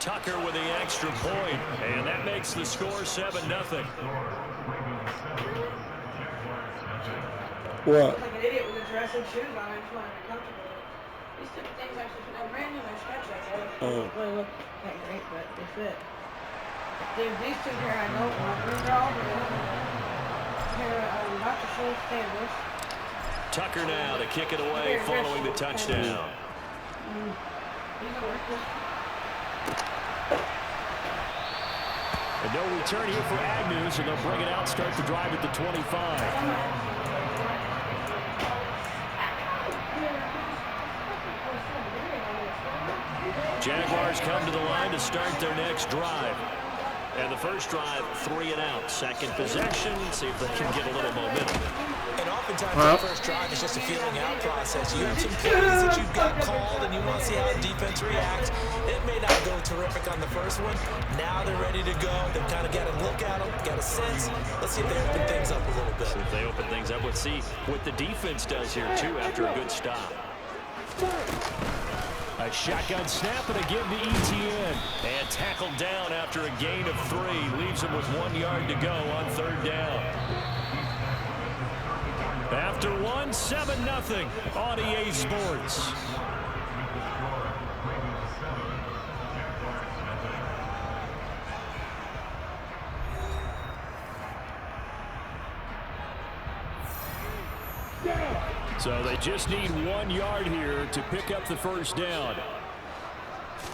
Tucker with the extra point, and that makes the score 7-0. What? Like an idiot with his wrestling shoes on. I just want to be comfortable. These stupid things actually fit. I'm brand new. I stretch like that. They don't really look that great, but they fit. These two pair I don't want. These are all blue. Pair of Dr. Schultz sandals. Tucker now to kick it away following the touchdown. And no return here for Agnew, so they'll bring it out, start the drive at the 25. Jaguars come to the line to start their next drive. And the first drive, 3 and out. Second possession, see if they can get a little momentum. And oftentimes the first drive is just a feeling out process. You have some plays that you've got called and you want to see how the defense reacts. It may not go terrific on the first one. Now they're ready to go. They've kind of got to look at them, got a sense. Let's see if they open things up a little bit. See if they open things up. Let's see what the defense does here, too, after a good stop. A shotgun snap and a give to Etienne. And tackled down after a gain of 3. Leaves him with 1 yard to go on third down. After 1, 7-0 on EA Sports. So they just need 1 yard here to pick up the first down.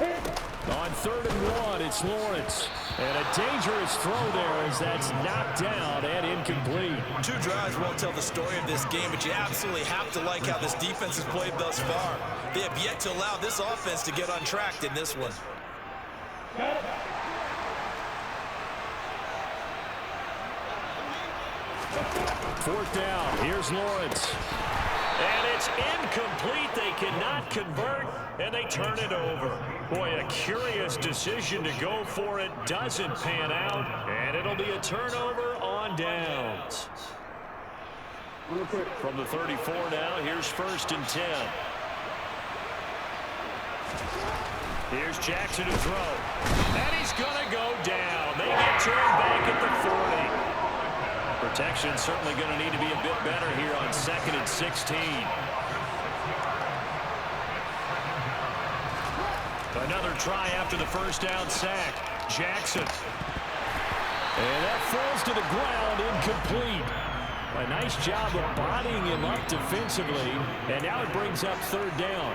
On 3rd and 1, it's Lawrence. And a dangerous throw there as that's knocked down and incomplete. 2 drives won't tell the story of this game, but you absolutely have to like how this defense has played thus far. They have yet to allow this offense to get untracked in this one. Fourth down, here's Lawrence. And it's incomplete. They cannot convert, and they turn it over. Boy, a curious decision to go for it. Doesn't pan out, and it'll be a turnover on downs. From the 34 now, here's 1st and 10. Here's Jackson to throw. And he's going to go down. They get to him back at the 40. Protection certainly going to need to be a bit better here on 2nd and 16. Another try after the first down sack. Jackson. And that falls to the ground, incomplete. A nice job of bodying him up defensively. And now it brings up 3rd down.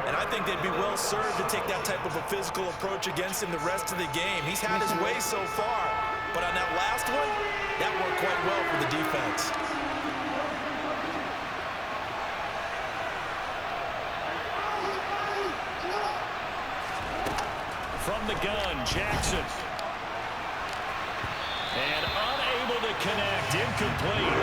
And I think they'd be well served to take that type of a physical approach against him the rest of the game. He's had his way so far. But on that last one, that worked quite well for the defense. From the gun, Jackson. And unable to connect, incomplete.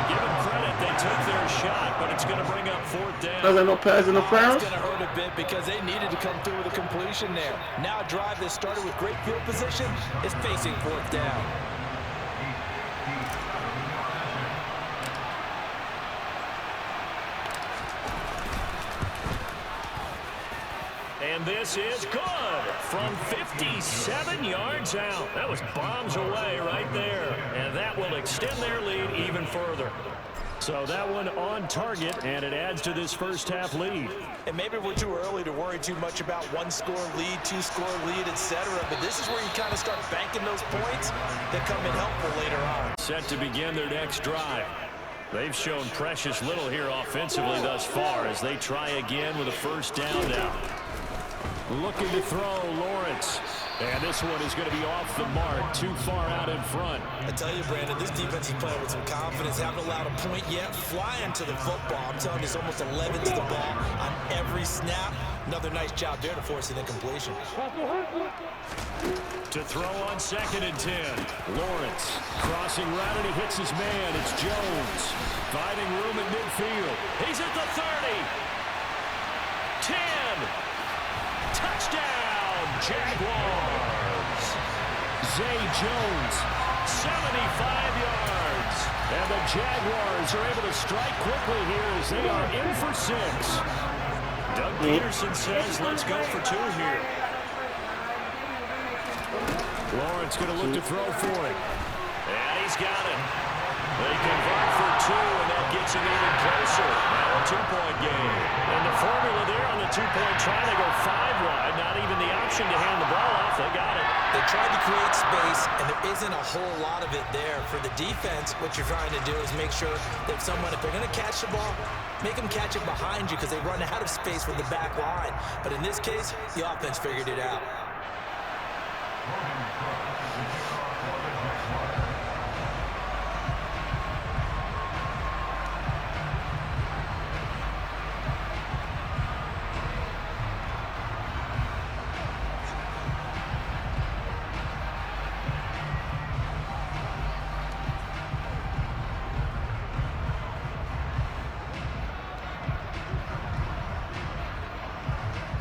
Give them credit, they took their shot, but it's going to bring up 4th down. There's no pass in the It's going to hurt a bit because they needed to come through with a completion there. Now a drive that started with great field position is facing 4th down. And this is good from 57 yards out. That was bombs away right there. And that will extend their lead even further. So that one on target, and it adds to this first half lead. And maybe we're too early to worry too much about 1-score lead, 2-score lead, etc. But this is where you kind of start banking those points that come in helpful later on. Set to begin their next drive. They've shown precious little here offensively thus far as they try again with a first down now. Looking to throw, Lawrence. And this one is going to be off the mark, too far out in front. I tell you, Brandon, this defense is playing with some confidence. Haven't allowed a point yet. Flying to the football. I'm telling you, it's almost 11 to the ball on every snap. Another nice job there to force an incompletion. To throw on 2nd and 10. Lawrence crossing right, and he hits his man. It's Jones. Finding room at midfield. He's at the 30. 10. Touchdown, Jaguars. Zay Jones, 75 yards. And the Jaguars are able to strike quickly here as they are in for 6. Doug Peterson says, let's go for 2 here. Lawrence going to look to throw for it. And he's got it. They convert for two, and that gets him even closer. Now a two-point game. And the formula there on the two-point try to go 5 wide. Not even the option to hand the ball off. They got it. They tried to create space, and there isn't a whole lot of it there. For the defense, what you're trying to do is make sure that someone, if they're going to catch the ball, make them catch it behind you because they run out of space with the back line. But in this case, the offense figured it out.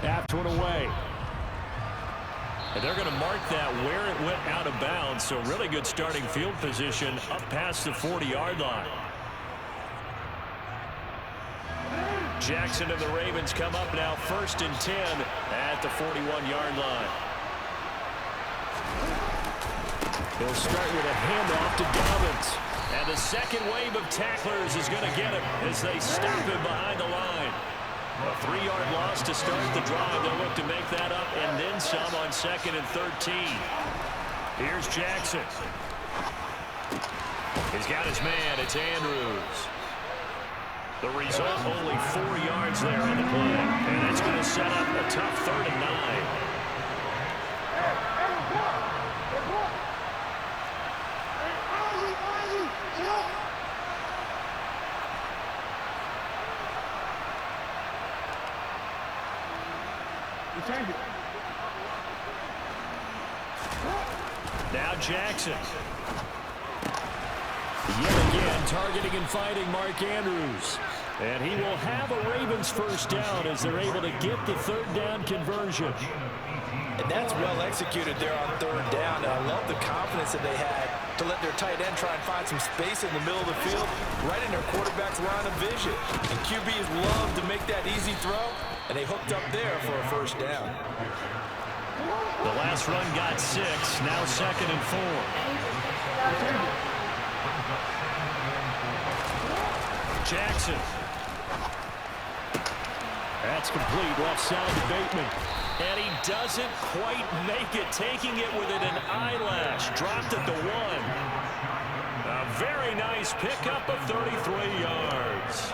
After it away. And they're going to mark that where it went out of bounds. So really good starting field position up past the 40-yard line. Jackson and the Ravens come up now 1st and 10 at the 41-yard line. He'll start with a handoff to Dobbins. And the second wave of tacklers is going to get him as they stop him behind the line. A 3-yard loss to start the drive. They'll look to make that up and then some on 2nd and 13. Here's Jackson. He's got his man. It's Andrews. The result, only 4 yards there on the play. And it's going to set up a tough 3rd and 9. Now Jackson. Yet again, targeting and fighting Mark Andrews. And he will have a Ravens first down as they're able to get the 3rd down conversion. And that's well executed there on 3rd down. And I love the confidence that they had to let their tight end try and find some space in the middle of the field, right in their quarterback's line of vision. And QBs love to make that easy throw, and they hooked up there for a first down. The last run got 6, now 2nd and 4. Jackson. That's complete, left side to Bateman. And he doesn't quite make it, taking it within an eyelash. Dropped at the 1. A very nice pickup of 33 yards.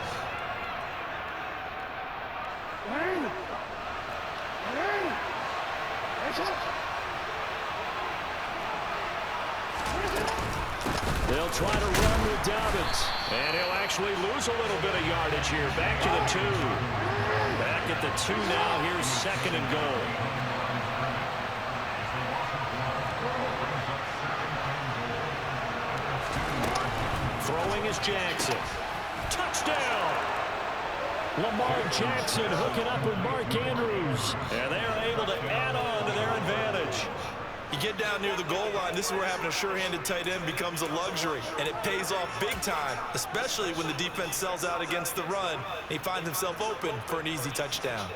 They'll try to run with Dobbins. And he'll actually lose a little bit of yardage here. Back to the 2. Back at the 2 now. Here's 2nd and goal. Throwing is Jackson. Touchdown! Lamar Jackson hooking up with Mark Andrews. And they're able to add on to their advantage. You get down near the goal line, this is where having a sure-handed tight end becomes a luxury, and it pays off big time, especially when the defense sells out against the run, and he finds himself open for an easy touchdown.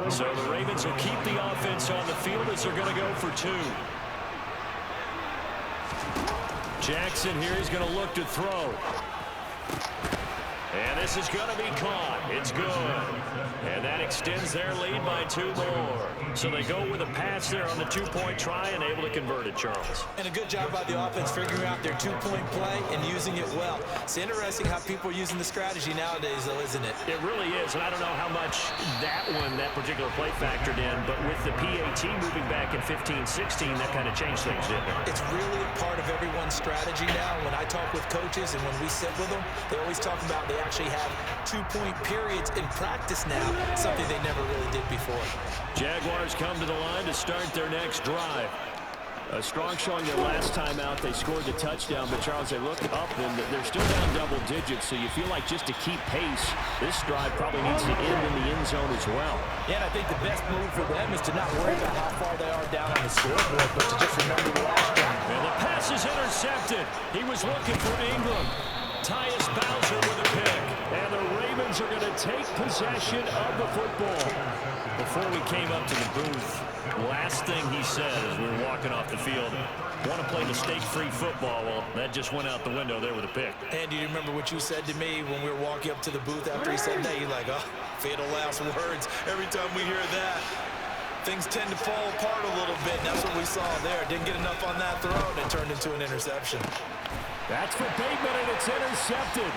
So the Ravens will keep the offense on the field as they're going to go for 2. Jackson here is going to look to throw. And this is going to be caught. It's good. And that extends their lead by 2 more. So they go with a pass there on the 2-point try and able to convert it, Charles. And a good job by the offense figuring out their 2-point play and using it well. It's interesting how people are using the strategy nowadays, though, isn't it? It really is. And I don't know how much that particular play factored in. But with the PAT moving back in 15-16, that kind of changed things, didn't it? It's really a part of everyone's strategy now. When I talk with coaches and when we sit with them, they always talk about they actually have 2-point periods in practice now, something they never really did before. Jaguars come to the line to start their next drive. A strong showing their last time out. They scored the touchdown, but Charles, they look up and they're still down double digits, so you feel like just to keep pace, this drive probably needs to end in the end zone as well. Yeah, and I think the best move for them is to not worry about how far they are down on the scoreboard, but to just remember the last drive. And the pass is intercepted. He was looking for Ingram. Tyus Bowser with a pick. And the Ravens Jags are going to take possession of the football. Before we came up to the booth, last thing he said as we were walking off the field, want to play mistake-free football. Well, that just went out the window there with a pick. And do you remember what you said to me when we were walking up to the booth after he said that? You're like, oh, fatal last words. Every time we hear that, things tend to fall apart a little bit. And that's what we saw there. Didn't get enough on that throw, and it turned into an interception. That's for Bateman, and it's intercepted.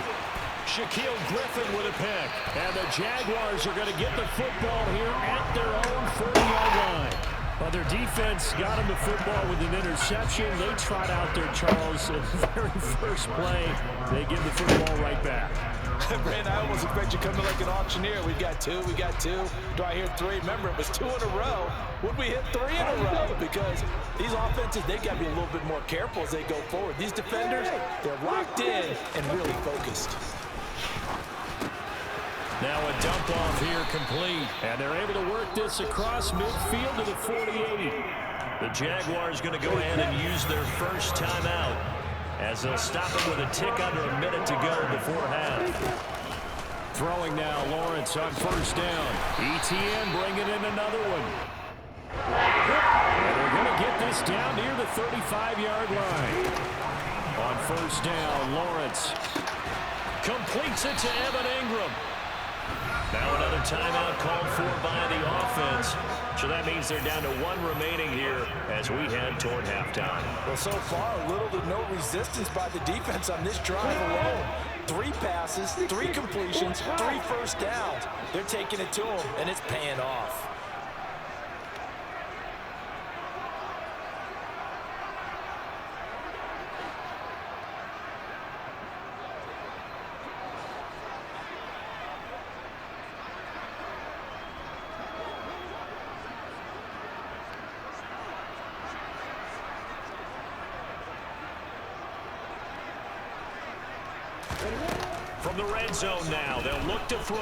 Shaquille Griffin with a pick. And the Jaguars are going to get the football here at their own 40-yard line. Well, their defense got him the football with an interception. They trot out there, Charles, in the very first play. They give the football right back. Brandon, I almost expect you to come in like an auctioneer. We got two. Do I hear three? Remember, it was 2 in a row. Would we hit 3 in a row? Because these offenses, they've got to be a little bit more careful as they go forward. These defenders, they're locked in and really focused. Now a dump off here complete. And they're able to work this across midfield to the 48. The Jaguars going to go ahead and use their first timeout as they'll stop it with a tick under a minute to go before half. Throwing now, Lawrence on first down. ETN bringing in another one. And they're going to get this down near the 35-yard line. On first down, Lawrence completes it to Evan Ingram. Now another timeout called for by the offense. So that means they're down to 1 remaining here as we head toward halftime. Well, so far, little to no resistance by the defense on this drive alone. 3 passes, 3 completions, 3 first downs. They're taking it to them, and it's paying off. From the red zone now, they'll look to throw.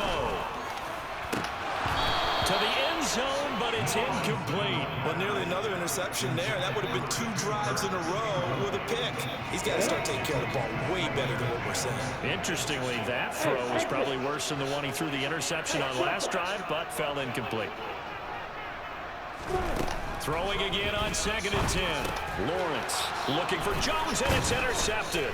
To the end zone, but it's incomplete. Well, nearly another interception there. That would have been 2 drives in a row with a pick. He's got to start taking care of the ball way better than what we're saying. Interestingly, that throw was probably worse than the one he threw the interception on last drive, but fell incomplete. Throwing again on 2nd and 10. Lawrence looking for Jones, and it's intercepted.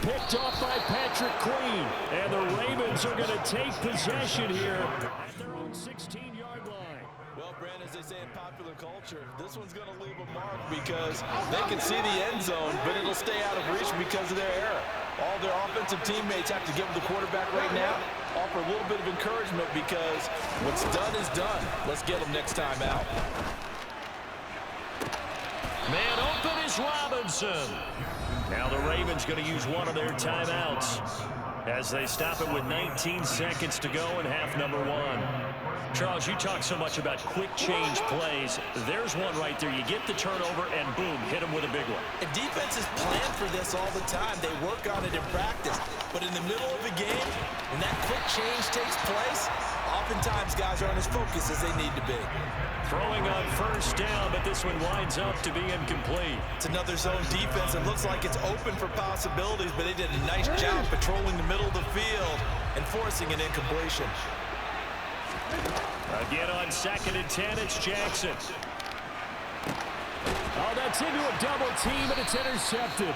Picked off by Patrick Queen. And the Ravens are going to take possession here at their own 16-yard line. Well, Brandon, as they say in popular culture, this one's going to leave a mark because they can see the end zone, but it'll stay out of reach because of their error. All their offensive teammates have to give the quarterback right now, offer a little bit of encouragement because what's done is done. Let's get them next time out. Man open is Robinson. Now the Ravens going to use one of their timeouts as they stop it with 19 seconds to go in half number 1. Charles, you talk so much about quick change plays. There's one right there. You get the turnover and boom, hit them with a big one. And defenses plan for this all the time. They work on it in practice. But in the middle of the game, when that quick change takes place, oftentimes guys aren't as focused as they need to be. Throwing on first down, but this one winds up to be incomplete. It's another zone defense. It looks like it's open for possibilities, but they did a nice job patrolling the middle of the field and forcing an incompletion. Again on 2nd and 10, it's Jackson. Oh, that's into a double team, and it's intercepted.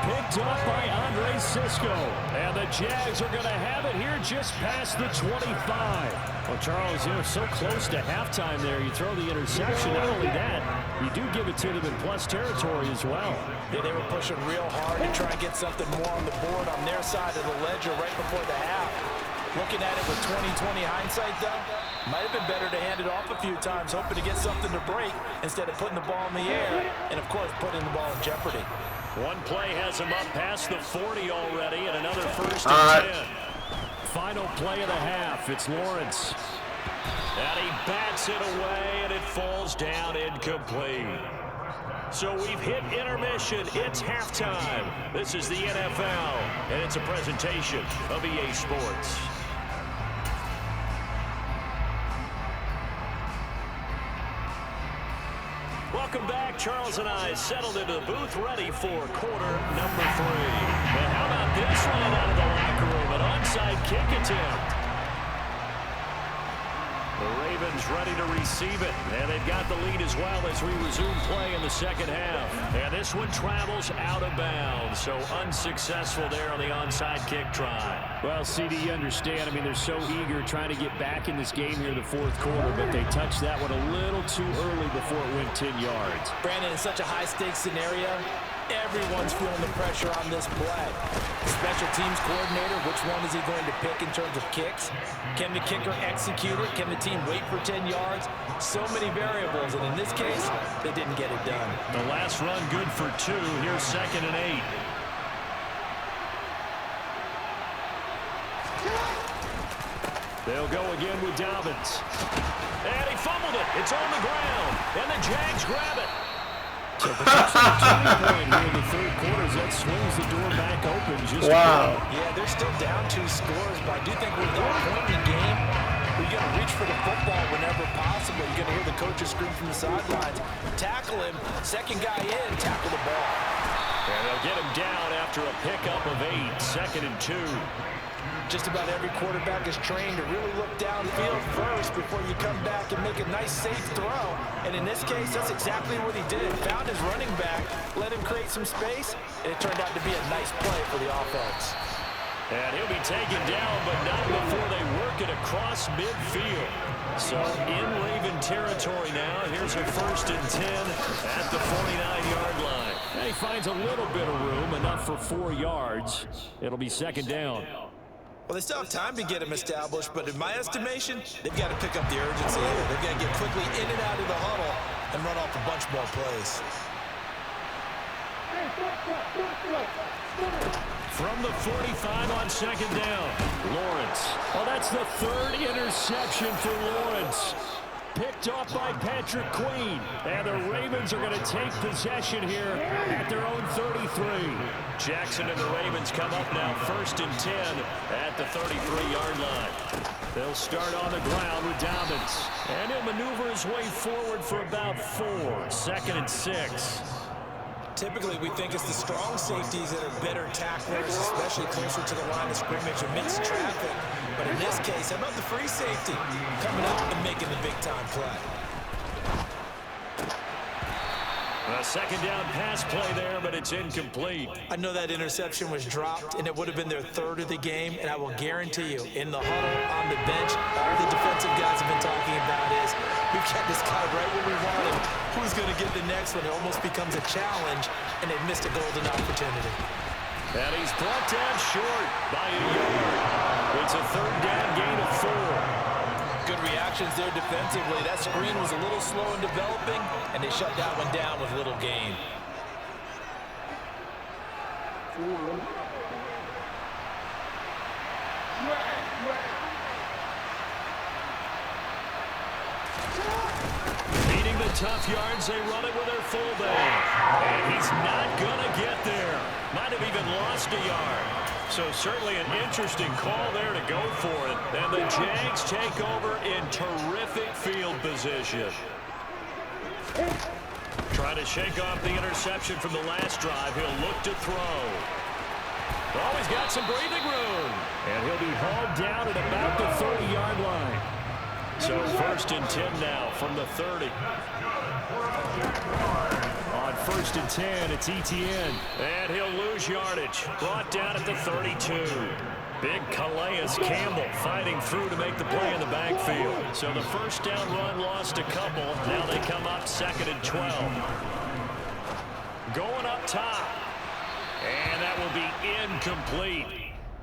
Picked up by Andre Sisco. And the Jags are going to have it here just past the 25. Well, Charles, you know, so close to halftime there. You throw the interception. Not only that, you do give it to them in plus territory as well. Yeah, they were pushing real hard to try and get something more on the board on their side of the ledger right before the half. Looking at it with 20/20 hindsight, though, might have been better to hand it off a few times, hoping to get something to break instead of putting the ball in the air and, of course, putting the ball in jeopardy. One play has him up past the 40 already, and another 1st and 10. Final play of the half. It's Lawrence. And he bats it away, and it falls down incomplete. So we've hit intermission. It's halftime. This is the NFL, and it's a presentation of EA Sports. Welcome back. Charles and I settled into the booth ready for quarter number 3. And how about this one out of the locker room? An onside kick attempt. The Ravens ready to receive it, and they've got the lead as well as we resume play in the second half. And this one travels out of bounds, so unsuccessful there on the onside kick try. Well, CD, you understand. I mean, they're so eager trying to get back in this game here in the fourth quarter, but they touched that one a little too early before it went 10 yards. Brandon, in such a high-stakes scenario, everyone's feeling the pressure on this play. Special teams coordinator, which one is he going to pick in terms of kicks? Can the kicker execute it? Can the team wait for 10 yards? So many variables, and in this case, they didn't get it done. The last run good for 2. Here's 2nd and 8. They'll go again with Dobbins. And he fumbled it. It's on the ground. And the Jags grab it. So potentially a turning point here in the third quarter as that swings the door back open. Just wow. Yeah, they're still down 2 scores, but I do think we're at that point in the game where you got to reach for the football whenever possible. You're going to hear the coaches scream from the sidelines. Tackle him. Second guy in. Tackle the ball. And they'll get him down after a pickup of 8. 2nd and 2. Just about every quarterback is trained to really look downfield first before you come back and make a nice, safe throw. And in this case, that's exactly what he did. Found his running back, let him create some space, and it turned out to be a nice play for the offense. And he'll be taken down, but not before they work it across midfield. So in Raven territory now. Here's a 1st and 10 at the 49-yard line. And he finds a little bit of room, enough for 4 yards. It'll be 2nd down. Well, they still have time to get him established, but in my estimation, they've got to pick up the urgency here. They've got to get quickly in and out of the huddle and run off a bunch more plays. From the 45 on 2nd down, Lawrence. Oh, that's the 3rd interception for Lawrence. Picked off by Patrick Queen. And the Ravens are going to take possession here at their own 33. Jackson and the Ravens come up now 1st and 10 at the 33-yard line. They'll start on the ground with Dobbins. And he'll maneuver his way forward for about 4. 2nd and 6. Typically, we think it's the strong safeties that are better tacklers, especially closer to the line of scrimmage amidst traffic. But in this case, how about the free safety coming up and making the big-time play? A 2nd down pass play there, but it's incomplete. I know that interception was dropped, and it would have been their 3rd of the game, and I will guarantee you, in the huddle, on the bench, all the defensive guys have been talking about is, we've got this guy right where we want him. Who's going to get the next one? It almost becomes a challenge, and they've missed a golden opportunity. And he's brought down short by a yard. It's a 3rd down gain of 4. Good reactions there defensively. That screen was a little slow in developing, and they shut that one down with little gain. Beating the tough yards, they run it with their fullback. And he's not going to get there. Might have even lost a yard. So certainly an interesting call there to go for it. And the Jags take over in terrific field position. Trying to shake off the interception from the last drive. He'll look to throw. Oh, he's got some breathing room. And he'll be hauled down at about the 30-yard line. So 1st and 10 now from the 30. On 1st and 10, it's Etienne. And he'll lose yardage. Brought down at the 32. Big Calais Campbell fighting through to make the play in the backfield. So the 1st down run lost a couple. Now they come up 2nd and 12. Going up top. And that will be incomplete.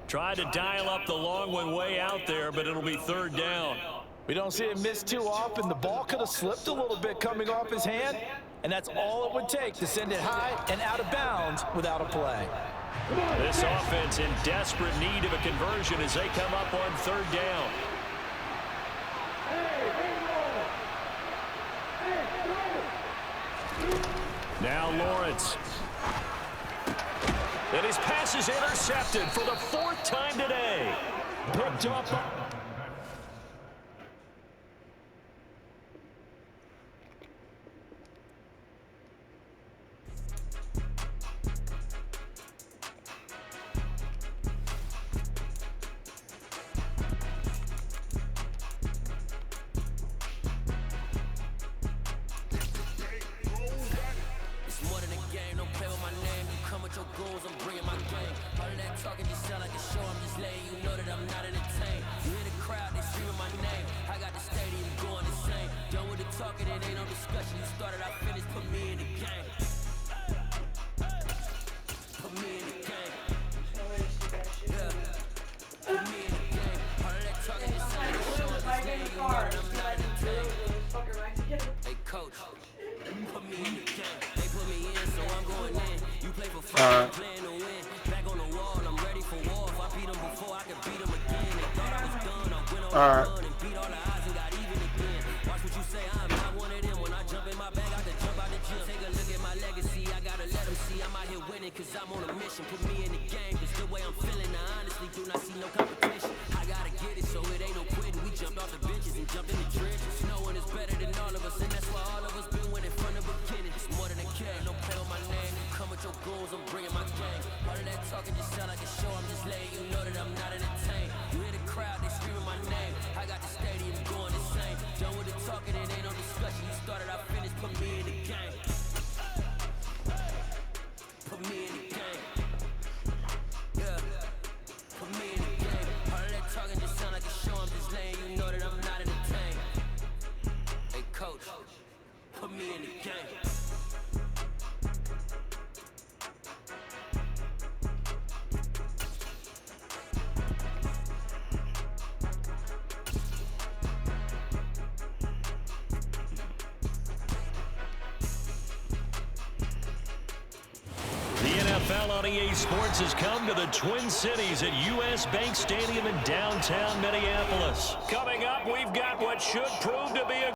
Tried to dial up the long one way out there, but it'll be 3rd down. We don't see him miss too often. The ball could have slipped a little bit coming off his hand, and that's all it would take to send it high and out of bounds without a play. This offense in desperate need of a conversion as they come up on 3rd down. Now Lawrence. And his pass is intercepted for the 4th time today. Picked up. started, I finished, put me in the game. Put me in the game. Yeah. Put me in the game. All of that talking just sounded like showing this game. You know that I'm not in the game. Hey, coach, put me in the game. They put me in, so I'm going in. You play for fun, I'm playing to win. Back on the wall, I'm ready for war. If I beat them before, I can beat them again. They thought I was done, I went on the run and beat all the odds and got even again. Watch what you say, I'm not one of them. When I jump in my bag, I can jump out the gym. Take a look at my legacy, I gotta let them see I'm out here winning, cause I'm on a mission. Put me in the game, cause the way I'm feeling, I honestly do not see no competition. I gotta get it, so it ain't no quitting. We jumped off the benches and jumped in the trenches. No one is better than all of us, and that's why all of us been winning from the beginning. It's more than a care, no play on my name. Come with your goons, I'm bringing my gang. All of that talking just sound like a show, I'm just letting you know that I'm not entertained. You hear the crowd, they screaming my name. I got the stadium going insane. Done with the talking, it ain't no discussion. You started, I finished, put me in the game. Put me in the game. Yeah. Put me in the game. All of that talking just sound like a show, I'm just letting you know that I'm not entertained. Hey coach, put me in the game. The NFL on EA Sports has come to the Twin Cities at US Bank Stadium in downtown Minneapolis. Coming up, we've got what should prove to be a